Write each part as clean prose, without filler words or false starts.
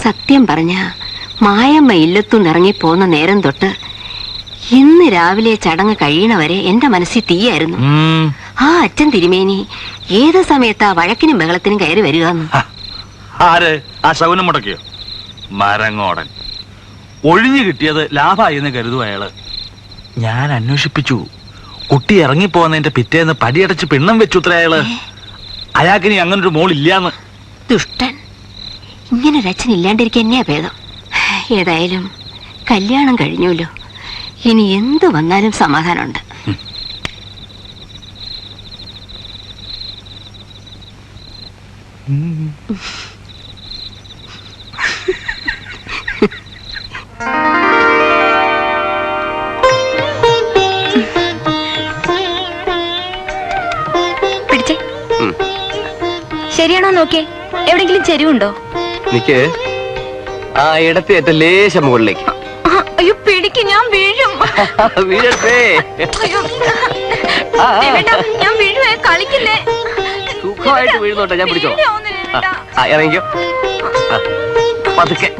സത്യം പറഞ്ഞ മായമ്മ ഇല്ലത്തുനിന്നിറങ്ങി പോന്ന നേരം തൊട്ട് ഇന്ന് രാവിലെ ചടങ്ങ് കഴിയണവരെ എന്റെ മനസ്സിൽ തീയായിരുന്നു. ആ അച്ഛൻ തിരുമേനി ഏത് സമയത്താ വഴക്കിനും ബഹളത്തിനും കയറി വരികയെന്ന്. ആര്? ആ ശകുനം മുടക്കിയോ? മരങ്ങോടൻ. ഒഴിഞ്ഞു കിട്ടിയത് ലാഭമായി എന്ന് കരുതും അയാള്. ഞാൻ അന്വേഷിപ്പിച്ചു. കുട്ടി ഇറങ്ങിപ്പോന്നതിന്റെ പിറ്റേന്ന് പടിയടച്ച് പിണ്ണം വെച്ചുത്ര അയാള്. അയാൾക്കിനി അങ്ങനൊരു മോളില്ലാന്ന്. ദുഷ്ടൻ. ഇങ്ങനൊരു അച്ഛൻ ഇല്ലാണ്ടിരിക്കുക തന്നെയാ ഭേദം. ഏതായാലും കല്യാണം കഴിഞ്ഞുല്ലോ. ഇനി എന്ത് വന്നാലും സമാധാനമുണ്ട്. പിടിച്ചേ. ശരിയാണോ നോക്കിയേ? എവിടെങ്കിലും ചെരിവുണ്ടോ? നിക്ക്. ആ ഇടത്തെ ഏറ്റവും ലേശം മുകളിലേക്ക്. അയ്യോ പിടിക്ക്, ഞാൻ വീഴും. വീഴട്ടെ. ഞാൻ വീഴുവേ, കളിക്കില്ലേ. സുഖമായിട്ട് വീഴുന്നോട്ടെ, ഞാൻ പിടിച്ചോ. ഇറങ്ങിക്കോ. പതുക്കെ.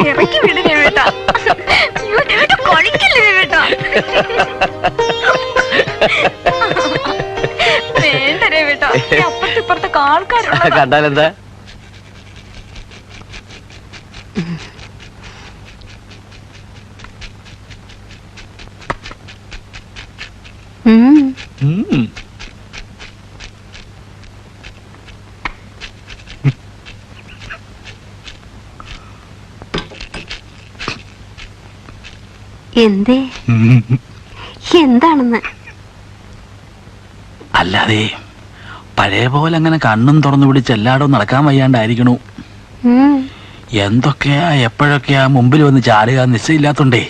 ഇറക്കി വിടുന്നേ വേട്ടാ. കളിക്കില്ലേ വേട്ടാ. വേണ്ടരേ വേട്ടാ. അപ്പുറത്തിപ്പുറത്തൊക്കെ ആൾക്കാരുണ്ട്. കണ്ടാലെന്താ? എന്തേ? എന്താണെന്ന്? അല്ലാതെ പഴയ പോലെ അങ്ങനെ കണ്ണും തുറന്നു പിടിച്ച് എല്ലായിടവും നടക്കാൻ വയ്യാണ്ടായിരിക്കണു. എന്തൊക്കെയാ എപ്പോഴൊക്കെയാ മുമ്പിൽ വന്ന് ചാടുക നിശ്ചയില്ലാത്തോണ്ടേ.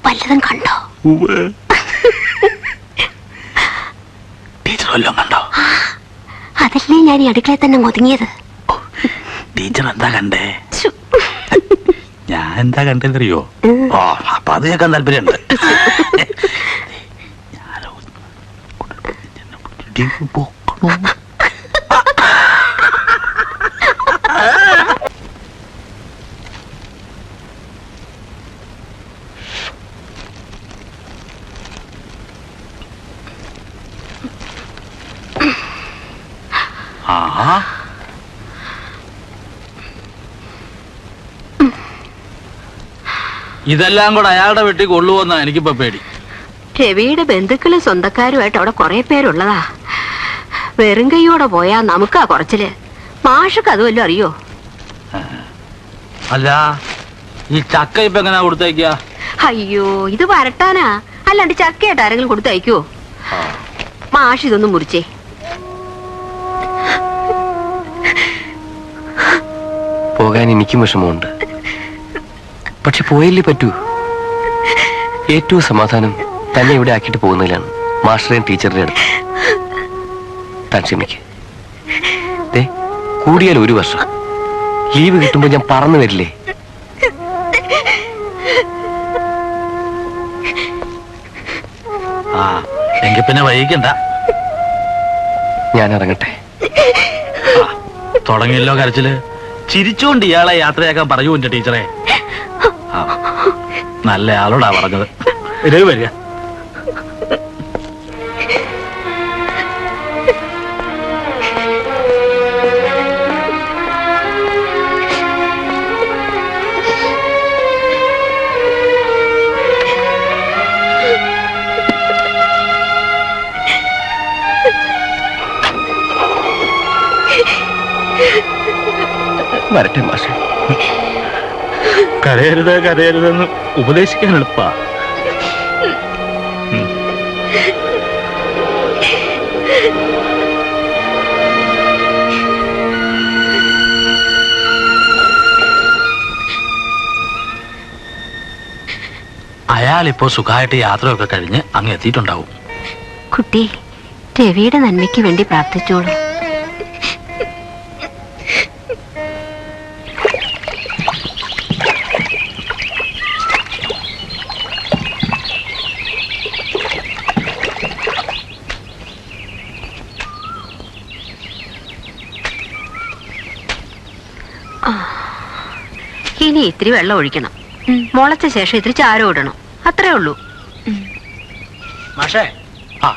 വല്ലതും കണ്ടോ? ടീച്ചർ വല്ലതും കണ്ടോ? അതല്ലേ ഞാൻ ഈ അടുക്കളയിൽ തന്നെ ഒതുങ്ങിയത്. ടീച്ചർ എന്താ കണ്ടേ? ഞാൻ എന്താ കണ്ടെന്നറിയോ? ഓ, അപ്പൊ അത് കേൾക്കാൻ താല്പര്യമുണ്ട്. ആഹാ, ഇതെല്ലാം കൂടെ അയാളുടെ വീട്ടിൽ കൊള്ളുവെന്നാ എനിക്കിപ്പോ പേടി. രവിയുടെ ബന്ധുക്കളും സ്വന്തക്കാരുമായിട്ട് അവിടെ കുറെ പേരുള്ളതാ. വെറും കൈയോടെ പോയാ നമുക്കാ കുറച്ചില്. മാഷക്ക് അതുമല്ലോ അറിയോ? അല്ല, ഈ ചക്ക ഇപ്പൊ എങ്ങനെയാ കൊടുത്തയക്കുക? അയ്യോ, ഇത് വരട്ടാനാ, അല്ലാണ്ട് ചക്കയായിട്ട് ആരെങ്കിലും കൊടുത്തയക്കുവോ? മാഷ് ഇതൊന്നും മുറിച്ചേ. പോകാൻ എനിക്കും വിഷമമുണ്ട്. പക്ഷെ പോയല്ലേ പറ്റൂ. ഏറ്റവും സമാധാനം തന്നെ ഇവിടെ ആക്കിയിട്ട് പോകുന്നതിലാണ്. മാസ്റ്ററേയും ടീച്ചറുടെ അടുത്ത് താൻ ക്ഷമിക്ക്. കൂടിയാൽ 1 വർഷം ലീവ് കിട്ടുമ്പോ ഞാൻ പറന്നു വരില്ലേ? ആ, എങ്കിൽ പിന്നെ വൈകിക്കണ്ട. ഞാൻ ഇറങ്ങട്ടെ. തുടങ്ങിയല്ലോ കരച്ചില്. ചിരിച്ചുകൊണ്ട് ഇയാളെ യാത്രയാക്കാൻ പറയൂ എന്റെ ടീച്ചറെ. നല്ല ആളോടാ പറഞ്ഞത്. രവി വരിക. വരട്ടെ മാഷെ. കരയരുത് കരയരുതെന്ന് ഉപദേശിക്കാൻ എളുപ്പാ. അയാളിപ്പോ സുഖമായിട്ട് യാത്രയൊക്കെ കഴിഞ്ഞ് അങ്ങ് എത്തിയിട്ടുണ്ടാവും. കുട്ടി, രവിയുടെ നന്മയ്ക്ക് വേണ്ടി പ്രാർത്ഥിച്ചോളൂ. ഇനി ഇത്തിരി വെള്ളം ഒഴിക്കണം. മുളച്ച ശേഷം ഇത്തിരി ചാരം ഇടണം. അത്രേ ഉള്ളൂ. മാഷേ ആ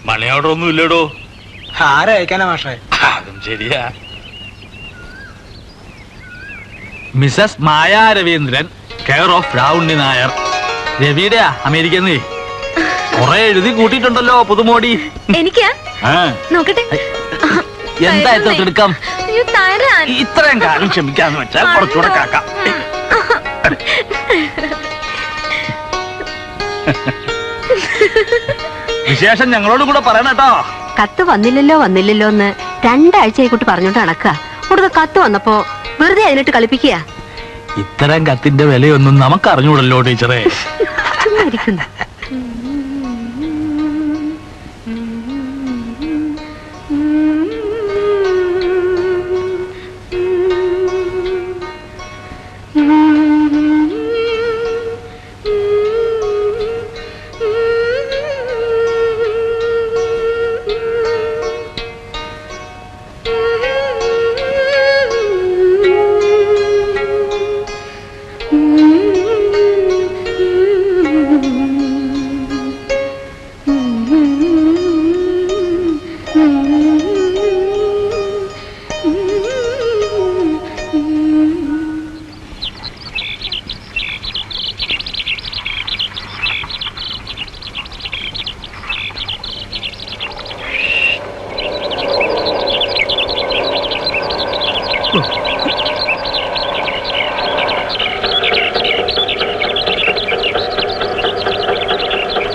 മണിയോടെ ഒന്നും ഇല്ലടോ. ആരയക്കാനാ മാഷേ? അതും ശരിയാ. Mrs Maya Raveendran, care of Ravunni Nair. രവിയുടെയാ അമേരിക്കന്ന്. കൊറേ എഴുതി കൂട്ടിയിട്ടുണ്ടല്ലോ പുതുമോടി. എനിക്കാ ആ. നോക്കട്ടെ. എന്താ എത്ര എടുക്കാം? അയ്യോ, തരാൻ. ഇത്രയും കാലം ക്ഷമിക്കാന്ന് വെച്ചാൽ കുറച്ചുകൂടെ കാക്കാം. വിശേഷം ഞങ്ങളോട് കൂടെ പറയണം കേട്ടോ. കത്ത് വന്നില്ലല്ലോ എന്ന് 2 ആഴ്ചയായിക്കോട്ട് പറഞ്ഞോണ്ട് നടക്കുക. കൂടുതൽ കത്ത് വന്നപ്പോ വെറുതെ അതിനിട്ട് കളിപ്പിക്കുക. ഇത്തരം കത്തിന്റെ വിലയൊന്നും നമുക്ക് അറിഞ്ഞൂടല്ലോ ടീച്ചറെ. ഇരിക്കുന്നു.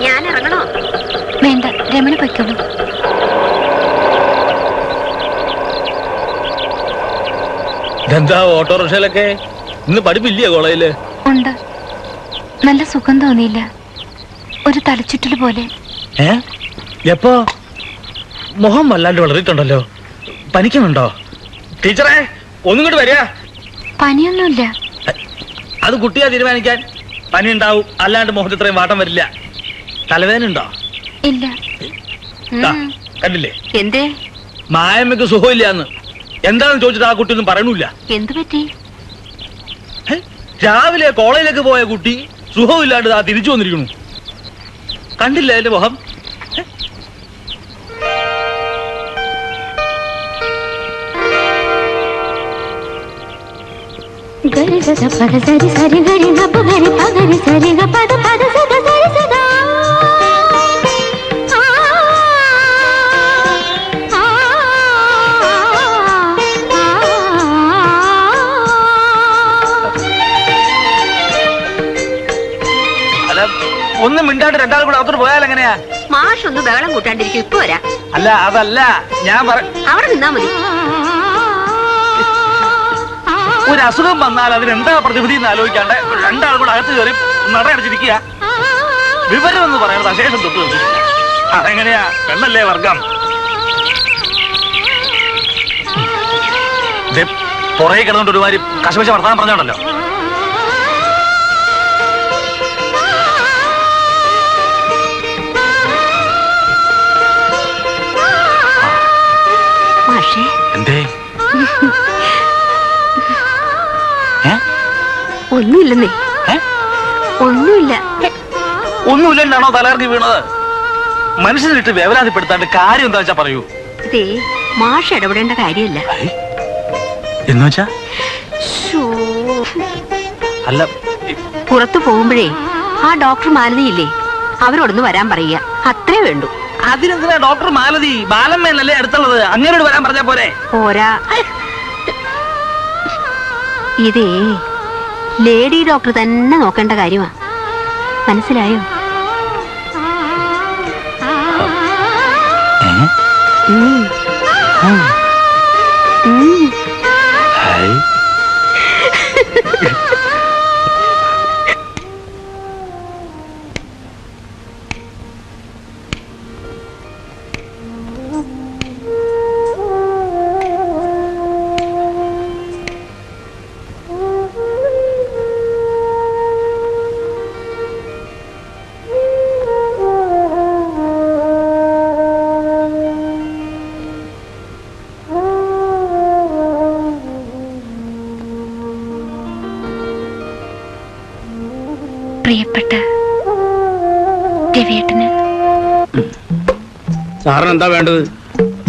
ഞാൻ ഇറങ്ങണോ? വേണ്ട, രമണ പൊയ്ക്കോളൂ. ഇതെന്താ ഓട്ടോറിക്ഷയിലൊക്കെ? ഇന്ന് പഠിപ്പില്ലേ കോളേജില്? ഉണ്ട്. നല്ല സുഖം തോന്നിയില്ല. ഒരു തലച്ചുറ്റൽ പോലെ. എപ്പോ? മുഖം വല്ലാണ്ട് വളർന്നിട്ടുണ്ടല്ലോ. പനിക്കുന്നുണ്ടോ? ടീച്ചറെ ഒന്നും കൂടി വരിക. പനിയൊന്നുമില്ല. അത് കുട്ടിയാ തീരുമാനിക്കാൻ. പനി ഉണ്ടാവും, അല്ലാണ്ട് മുഖത്ത് ഇത്രയും വാട്ടം വരില്ല. തലവേദന ഉണ്ടോ? ഇല്ല. ദാ, കണ്ടില്ലേ? എന്തേ? മായമ്മക്ക് സുഖമില്ലാന്ന്. എന്താണെന്ന് ചോദിച്ചിട്ട് ആ കുട്ടി ഒന്നും പറയണില്ല. എന്തു പറ്റി? രാവിലെ കോളേജിലേക്ക് പോയ കുട്ടി സുഖമില്ലാണ്ട് ആ തിരിച്ചു വന്നിരിക്കണു. കണ്ടില്ല എന്റെ മുഖം? ഒന്നും മിണ്ടാണ്ട് രണ്ടാളും കൂടെ അകത്തോട്ട് പോയാൽ എങ്ങനെയാ? മാഷ് ഒന്ന് ബഹളം കൂട്ടാണ്ടിരിക്കും. ഇപ്പൊ വരാ. അല്ല അതല്ല ഞാൻ അവിടെ നിന്നാ മതി. ഒരു അസുഖം വന്നാൽ അതിനെന്താ പ്രതിവിധി എന്ന് ആലോചിക്കാണ്ട് രണ്ടാളും കൂടെ അകത്ത് കയറി നടയടച്ചിരിക്കുക. വിവരം എന്ന് പറയുന്നത് അശേഷം തൊട്ട് അതെങ്ങനെയാ? പെണ്ണല്ലേ വർഗം. പുറകെ കിടന്നുകൊണ്ട് ഒരുമാതിരി കശപശ വർത്താനം പറഞ്ഞോണ്ടല്ലോ. എന്തേ? ഒന്നുമില്ലെന്നേ. ഒന്നുമില്ല. ഒന്നുമില്ലെന്നാണോ തലകറങ്ങി വീണത്? മനുഷ്യനിട്ട് വേവലാതിപ്പെടുത്താണ്ട് കാര്യം എന്താ വെച്ചാ പറയൂ. ഇതേ മാഷ് ഇടപെടേണ്ട കാര്യമില്ല. എന്ന് വെച്ചാ? അല്ല, പുറത്തു പോകുമ്പോഴേ ആ ഡോക്ടർ മാലതിയില്ലേ, അവരോടൊന്ന് വരാൻ പറയുക. അത്രേ വേണ്ടൂ. അതിനെന്തിനാ ഡോക്ടർ മാലതി? ബാലമ്മേനല്ലേ അടുത്തുള്ളത്? അങ്ങനോട് വരാൻ പറഞ്ഞാ പോരെ? പോരാ. ഇതേ ലേഡി ഡോക്ടർ തന്നെ നോക്കേണ്ട കാര്യമാ. മനസ്സിലായോ? പ്രിയപ്പെട്ട രവിയേട്ടന്. സാറിന് എന്താ വേണ്ടത്?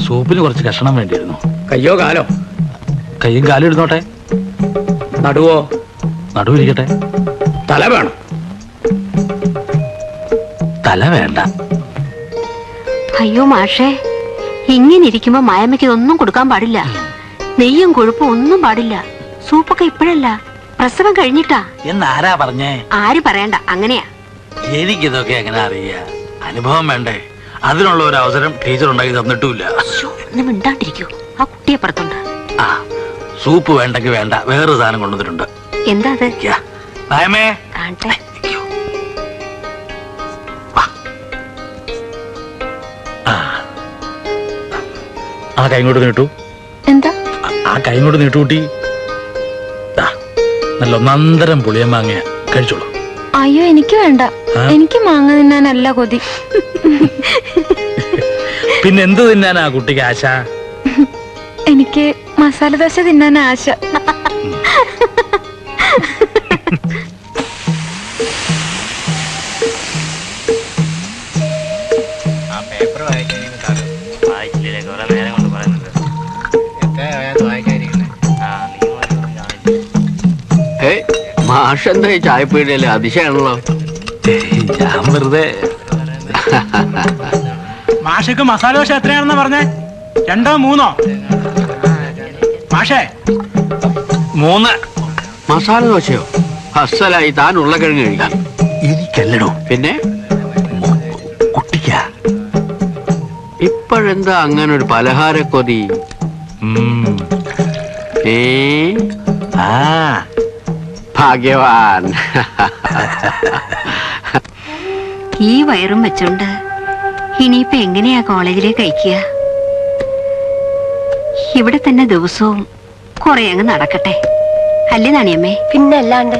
സൂപ്പിന് കുറച്ച് കഷണം വേണ്ടിയിരുന്നു. കയ്യോ കാലോ? കയ്യും കാലും ഇരുന്നോട്ടെ. നടുവോ? നടുവിരിക്കട്ടെ. തല വേണം? തല വേണ്ട. അയ്യോ മാഷേ, ഇങ്ങനെ ഇരിക്കുമ്പോ മായമ്മയ്ക്ക് ഇതൊന്നും കൊടുക്കാൻ പാടില്ല. നെയ്യും കൊഴുപ്പും ഒന്നും പാടില്ല. സൂപ്പൊക്കെ ഇപ്പോഴല്ല, പ്രസവം കഴിഞ്ഞിട്ടാ. എന്നാരാ പറഞ്ഞേ? ആര് പറയണ്ട, അങ്ങനെയാ. എനിക്കിതൊക്കെ എങ്ങനെ അറിയാ? അനുഭവം വേണ്ടേ? അതിനുള്ള ഒരു അവസരം ടീച്ചർ ഉണ്ടാക്കി തന്നിട്ടുമില്ല. ഒന്ന് മിണ്ടാണ്ടിരിക്കൂ, ആ കുട്ടിയെ പുറത്തുണ്ട്. ആ, സൂപ്പ് വേണ്ടെങ്കിൽ വേണ്ട, വേറൊരു സാധനം കൊണ്ടുവന്നിട്ടുണ്ട്. എന്താ അത്? മായമേ, കാണട്ടെ. ആ കൈ ഇങ്ങോട്ട് നീട്ടു. എന്താ? ആ കൈ ഇങ്ങോട്ട് നീട്ടുകൂട്ടി. നല്ല ഒന്നന്തരം പുളിയം മാങ്ങ കഴിച്ചോളൂ. അയ്യോ, എനിക്ക് വേണ്ട. എനിക്ക് മാങ്ങ തിന്നാനല്ല കൊതി. പിന്നെ എന്ത് തിന്നാനാ കുട്ടിക്ക് ആശ? എനിക്ക് മസാല ദോശ തിന്നാൻ ആശ. മാഷെന്താ ഈ ചായപ്പീടിയല്ലേ? അതിശയാണല്ലോ. ഞാൻ വെറുതെ. മാഷക്ക് മസാല ദോശ എത്രയാണെന്നാ പറഞ്ഞേ? 2 3? മാഷേ 3. മസാല ദോശയോ? അസലായി. താൻ ഉരുളക്കിഴങ്ങ് കഴിക്കാം. എനിക്കല്ലടോ, പിന്നെ കുട്ടിക്കാ. ഇപ്പോഴെന്താ അങ്ങനെ ഒരു പലഹാരക്കൊതി? ആ, ഭാഗ്യവാൻ. ഈ വയറും വെച്ചോണ്ട് ഇനിയിപ്പൊ എങ്ങനെയാ കോളേജിലേക്ക് അയക്കുക? ഇവിടെ തന്നെ ദിവസവും കുറെ അങ്ങ് നടക്കട്ടെ, അല്ലേ നാണിയമ്മേ? പിന്നല്ലാണ്ട്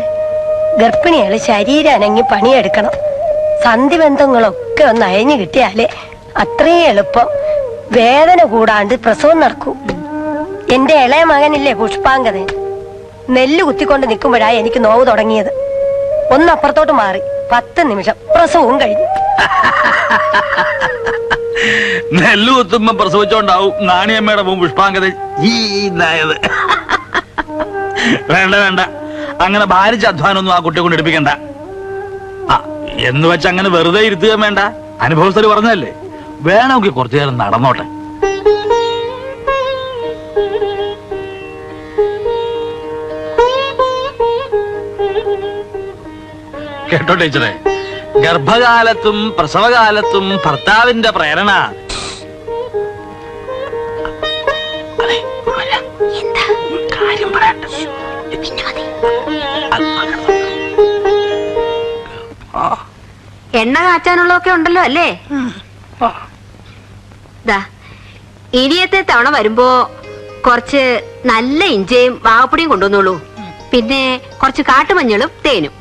ഗർഭിണികള് ശരീരം അനങ്ങി പണിയെടുക്കണം. സന്ധി ബന്ധങ്ങളൊക്കെ ഒന്ന് അയഞ്ഞു കിട്ടിയാലേ അത്രയും എളുപ്പം വേദന കൂടാണ്ട് പ്രസവം നടക്കൂ. എന്റെ ഇളയ മകനില്ലേ പുഷ്പാങ്കതൻ, നെല്ല് കുത്തിക്കൊണ്ട് നിൽക്കുമ്പോഴാ എനിക്ക് നോവ് തുടങ്ങിയത്. ഒന്നപ്പുറത്തോട്ട് മാറി 10 നിമിഷം പ്രസവവും കഴിഞ്ഞു. നെല്ല് കുത്തുമ്പോ പ്രസവിച്ചോണ്ടാവും നാണിയമ്മയുടെ മുമ്പ് പുഷ്പാങ്കത ഈനായത്. വേണ്ട വേണ്ട, അങ്ങനെ ഭാരിച്ച അധ്വാനമൊന്നും ആ കുട്ടിയെ കൊണ്ട് എടുപ്പിക്കണ്ട. ആ, എന്ന് വെച്ച് അങ്ങനെ വെറുതെ ഇരുത്തുക വേണ്ട. അനുഭവസ്ഥര് പറഞ്ഞതല്ലേ, വേണമെങ്കിൽ കുറച്ചു നേരം നടന്നോട്ടെ. കേട്ടോ ടീച്ചറെ, ഗർഭകാലത്തും പ്രസവകാലത്തും ഭർത്താവിന്റെ പ്രേരണ. കാര്യം പറയണ്ട. എണ്ണ കാച്ചാനുള്ളതൊക്കെ ഉണ്ടല്ലോ അല്ലേ? ദാ, ഇനിയത്തെ തവണ വരുമ്പോ കുറച്ച് നല്ല ഇഞ്ചയും വാവപ്പൊടിയും കൊണ്ടുവന്നോളൂ. പിന്നെ കുറച്ച് കാട്ടുമഞ്ഞളും തേനും.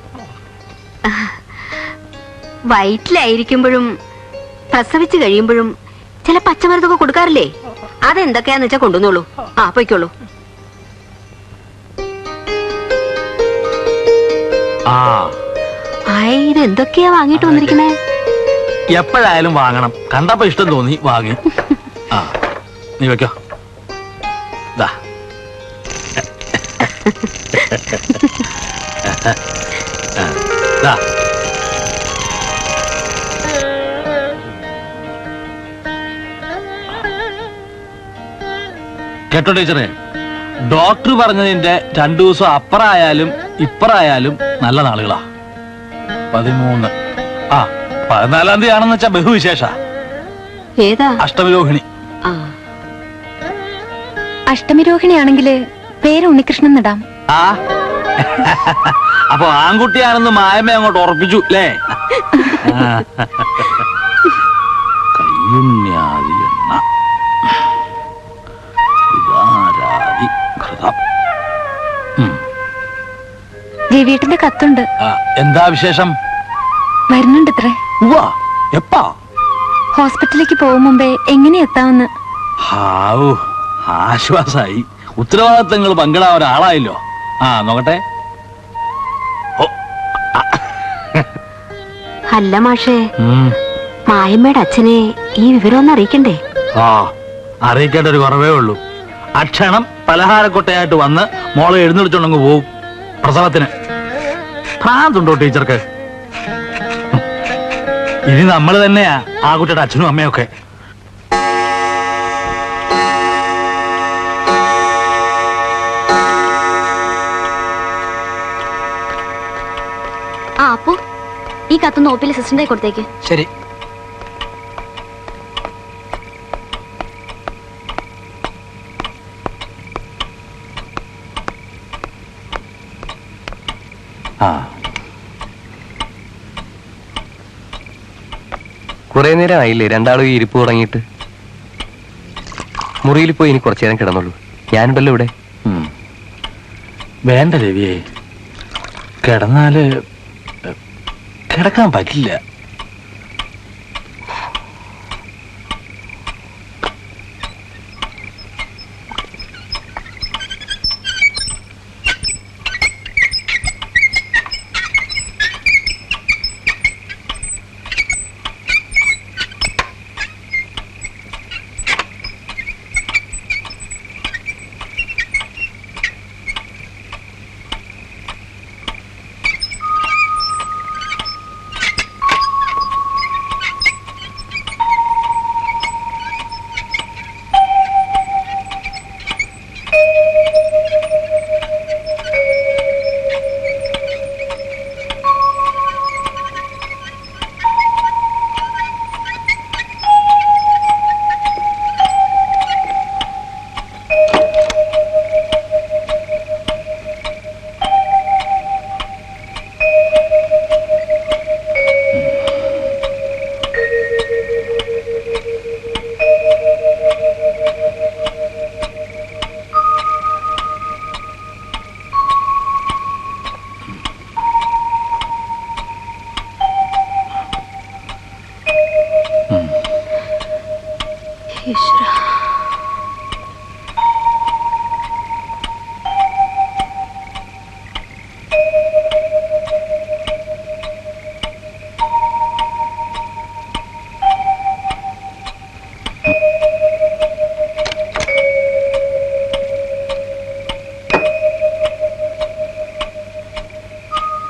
വയറ്റിലായിരിക്കുമ്പോഴും പ്രസവിച്ചു കഴിയുമ്പോഴും ചില പച്ചമരുന്നൊക്കെ കൊടുക്കാറില്ലേ? അതെന്തൊക്കെയാന്ന് വെച്ചാ കൊണ്ടുവന്നോളൂ. ആ, പൊയ്ക്കോളൂ. ഇതെന്തൊക്കെയാ വാങ്ങിട്ട് വന്നിരിക്കണേ? എപ്പോഴായാലും വാങ്ങണം. കണ്ടപ്പോ ഇഷ്ടം തോന്നി വാങ്ങി. ആ, നീ വെക്കോ. ദാ. ദാ. കേട്ടോ ടീച്ചറെ, ഡോക്ടർ പറഞ്ഞതിന്റെ 2 ദിവസം അപ്പറായാലും ഇപ്പറായാലും നല്ല നാളുകളാ. 13. ആ, 14-ാം തീയതി ആണെന്ന് വെച്ചാ ബഹുവിശേഷ. ഏതാ? അഷ്ടമിരോഹിണി. അഷ്ടമിരോഹിണിയാണെങ്കില് പേര് ഉണ്ണികൃഷ്ണൻ ഇടാം. ആ, അപ്പൊ ആൺകുട്ടിയാണെന്ന് മായമ്മ അങ്ങോട്ട് ഉറപ്പിച്ചു അല്ലേ? കയ്യുണ്യാദി എണ്ണ വികാരാദി ഘൃതം. രവിയേട്ടന്റെ കത്തുണ്ട്. എന്താ വിശേഷം? വരുന്നുണ്ട് ഇത്രേ. എപ്പാ? ഹോസ്പിറ്റലിലേക്ക് പോകും മുമ്പേ എങ്ങനെ എത്താമെന്ന്. ഹാവൂ, ആശ്വാസായി. ഉത്തരവാദിത്തങ്ങൾ പങ്കിടാൻ ഒരാളായല്ലോ. ആ, നോക്കട്ടെ. അല്ല മാഷേ, മായമ്മയുടെ അച്ഛനെ ഈ വിവരം ഒന്ന് അറിയിക്കണ്ടേ? ആ, അറിയിക്കേണ്ട ഒരു കുറവേ ഉള്ളൂ. അക്ഷണം പലഹാരക്കൊട്ടയായിട്ട് വന്ന് മോളെ എഴുന്നള്ളിച്ചോണ്ടങ്ങ് പോവും പ്രസവത്തിന്. ഭ്രാന്തുണ്ടോ ടീച്ചർക്ക്? ഇനി നമ്മൾ തന്നെയാ ആ കുട്ടിയുടെ അച്ഛനും അമ്മയൊക്കെ. ആ അപ്പു, ഈ കത്തൊന്ന് ഓപ്പിലെ സിസ്റ്ററിന്റെ കൊടുത്തേക്ക്. ശരി. ആ, കുറെ നേരം ആയില്ലേ രണ്ടാളും ഈ ഇരിപ്പ് തുടങ്ങിയിട്ട്? മുറിയിൽ പോയി ഇനി കുറച്ചു നേരം കിടന്നുള്ളൂ. ഞാനുണ്ടല്ലോ ഇവിടെ. വേണ്ട രവിയെ, കിടന്നാല് കിടക്കാൻ പറ്റില്ല.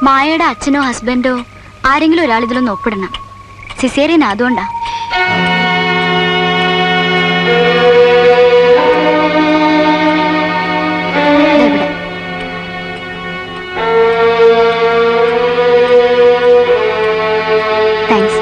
മായയുടെ അച്ഛനോ ഹസ്ബൻഡോ ആരെങ്കിലും ഒരാൾ ഇതിലൊന്ന് ഒപ്പിടണം. സിസേറിയൻ അതുകൊണ്ടാ. താങ്ക്സ്.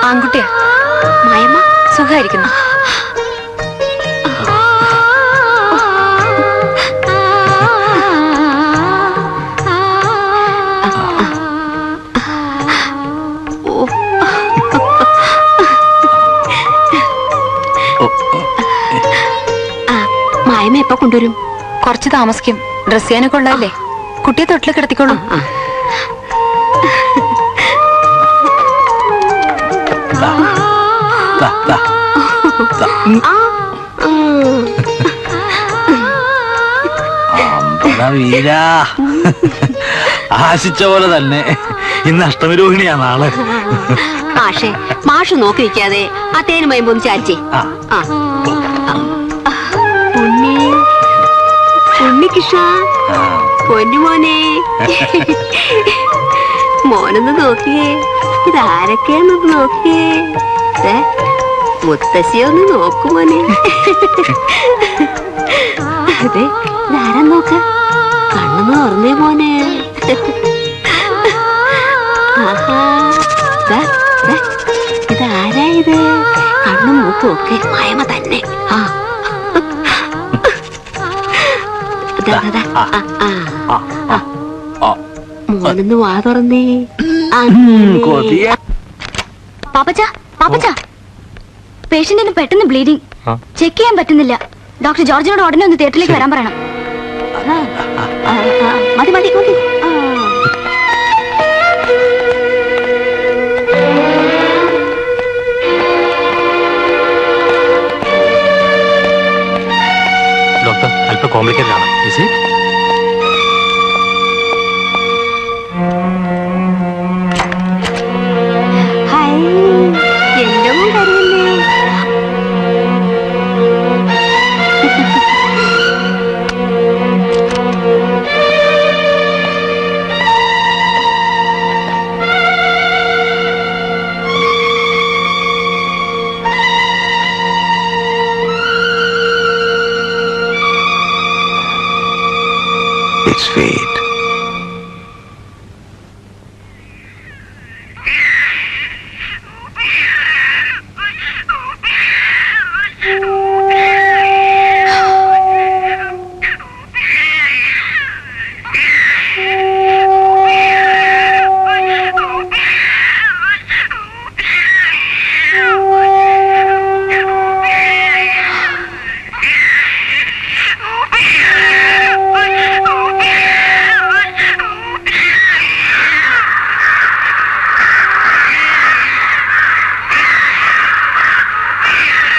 ആൺകുട്ടിയാ? മായമ്മ സുഖായിരിക്കുന്നു. മായമ്മ എപ്പോ കൊണ്ടുവരും? കുറച്ച് താമസിക്കും. ഡ്രസ് ചെയ്യാനൊക്കെ ഉള്ളതല്ലേ. കുട്ടിയെ തൊട്ടിൽ കിടത്തിക്കോളൂ. വീരാ, ആശിച്ച പോലെ തന്നെ ഇന്ന് അഷ്ടമിരോഹിണിയാ നാളെ. മാഷേ, മാഷ് നോക്കി നിൽക്കാതെ ആ തേനുമായി ഒന്ന് ചാരിച്ചേ. ഉണ്ണികൃഷ്ണ, പൊന്നുമോനെ, മോനൊന്ന് നോക്കിയേ. ഇതാരൊക്കെയാന്നൊന്ന് നോക്കിയേ. മുത്തശ്ശിയൊന്ന് നോക്കുമോനെ. അതെ, ഇതാരാ നോക്ക? കണ്ണൊന്ന് തുറന്നേ മോനെ. ഇതാരാ ഇത്? കണ്ണും മൂക്കും ഒക്കെ മായമ തന്നെ. മോനൊന്ന് വാ തുറന്നേ. കൊതിയ പാപ്പച്ച പാപ്പച്ച പേഷ്യന്റിന് പെട്ടെന്ന് ബ്ലീഡിംഗ് ചെക്ക് ചെയ്യാൻ പറ്റുന്നില്ല. ഡോക്ടർ ജോർജിനോട് ഉടനെ ഒന്ന് തിയേറ്ററിലേക്ക് വരാൻ പറയണം. മതി മതി മതി. ഡോക്ടർ അല്പം കോംപ്ലിക്കേറ്റഡ് ആണ്. ഹായ്, എന്റെ മോൻ കരയല്ലേ? It's fate.